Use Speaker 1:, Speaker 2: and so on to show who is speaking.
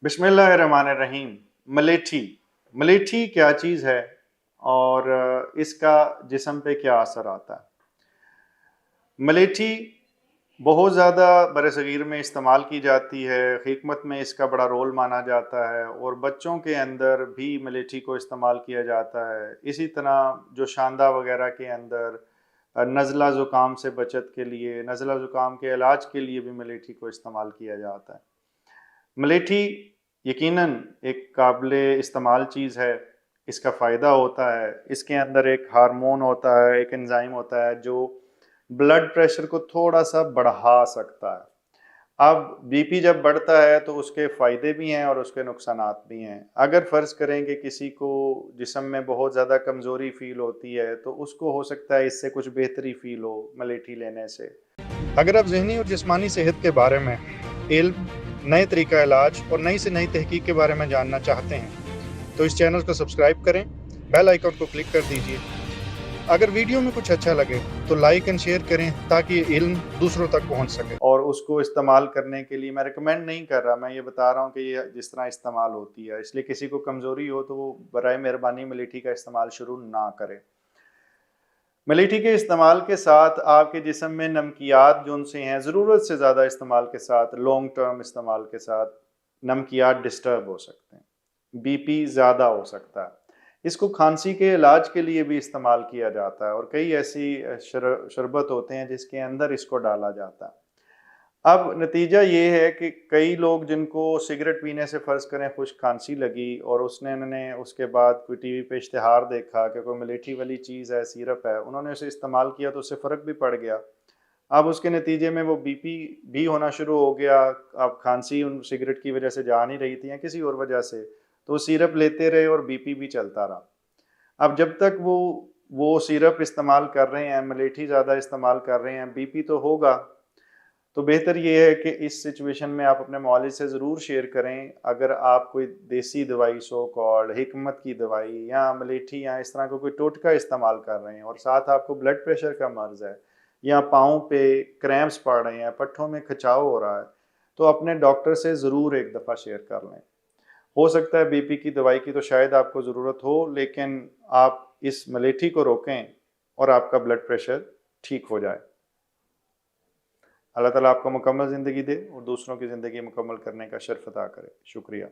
Speaker 1: बिस्मिल्लाहिर्रहमानिर्रहीम। मलेठी मलेठी क्या चीज़ है और इसका जिस्म पे क्या असर आता है। मलेठी बहुत ज़्यादा बरसगीर में इस्तेमाल की जाती है, हिकमत में इसका बड़ा रोल माना जाता है और बच्चों के अंदर भी मलेठी को इस्तेमाल किया जाता है। इसी तरह जो शांदा वगैरह के अंदर नज़ला ज़ुकाम से बचत के लिए, नज़ला ज़ुकाम के इलाज के लिए भी मलेठी को इस्तेमाल किया जाता है। मलेठी यकीनन एक काबिल इस्तेमाल चीज़ है। इसका फ़ायदा होता है, इसके अंदर एक हार्मोन होता है, एक एंजाइम होता है जो ब्लड प्रेशर को थोड़ा सा बढ़ा सकता है। अब बीपी जब बढ़ता है तो उसके फ़ायदे भी हैं और उसके नुकसानात भी हैं। अगर फ़र्ज़ करें कि किसी को जिस्म में बहुत ज़्यादा कमज़ोरी फ़ील होती है तो उसको हो सकता है इससे कुछ बेहतरी फ़ील हो मलेठी लेने से। अगर आप ज़हनी और जिस्मानी सेहत के बारे में इल्म, नए तरीका इलाज और नई से नई तहकीक के बारे में जानना चाहते हैं तो इस चैनल को सब्सक्राइब करें, बेल आइकन को क्लिक कर दीजिए। अगर वीडियो में कुछ अच्छा लगे तो लाइक एंड शेयर करें ताकि ये इल्म दूसरों तक पहुंच सके। और उसको इस्तेमाल करने के लिए मैं रिकमेंड नहीं कर रहा, मैं ये बता रहा हूँ कि ये जिस तरह इस्तेमाल होती है। इसलिए किसी को कमज़ोरी हो तो वो बराए मेहरबानी मलेठी का इस्तेमाल शुरू ना करें। मलेठी के इस्तेमाल के साथ आपके जिस्म में नमकियात जो उनसे हैं, ज़रूरत से ज़्यादा इस्तेमाल के साथ, लॉन्ग टर्म इस्तेमाल के साथ नमकियात डिस्टर्ब हो सकते हैं, बीपी ज़्यादा हो सकता है। इसको खांसी के इलाज के लिए भी इस्तेमाल किया जाता है और कई ऐसी शरबत होते हैं जिसके अंदर इसको डाला जाता है। अब नतीजा ये है कि कई लोग जिनको सिगरेट पीने से फ़र्ज़ करें खुश्क खांसी लगी और उन्होंने उसके बाद कोई टीवी पे इश्तिहार देखा कि कोई मलेठी वाली चीज़ है, सिरप है, उन्होंने उसे इस्तेमाल किया तो उससे फ़र्क भी पड़ गया। अब उसके नतीजे में वो बीपी भी होना शुरू हो गया। अब खांसी उन सिगरेट की वजह से जा नहीं रही थी या किसी और वजह से, तो वो सिरप लेते रहे और बीपी भी चलता रहा। अब जब तक वो सिरप इस्तेमाल कर रहे हैं, मलेठी ज़्यादा इस्तेमाल कर रहे हैं, बीपी तो होगा। तो बेहतर ये है कि इस सिचुएशन में आप अपने मौलिद से ज़रूर शेयर करें। अगर आप कोई देसी दवाई सो कॉल्ड हिकमत की दवाई या मलेठी या इस तरह का कोई टोटका इस्तेमाल कर रहे हैं और साथ आपको ब्लड प्रेशर का मर्ज़ है या पाँव पे क्रैम्प्स पड़ रहे हैं, पट्ठों में खिंचाव हो रहा है, तो अपने डॉक्टर से ज़रूर एक दफ़ा शेयर कर लें। हो सकता है बीपी की दवाई की तो शायद आपको ज़रूरत हो, लेकिन आप इस मलेठी को रोकें और आपका ब्लड प्रेशर ठीक हो जाए। अल्लाह ताला आपको मुकम्मल ज़िंदगी दे और दूसरों की ज़िंदगी मुकम्मल करने का शर्फ अता करे। शुक्रिया।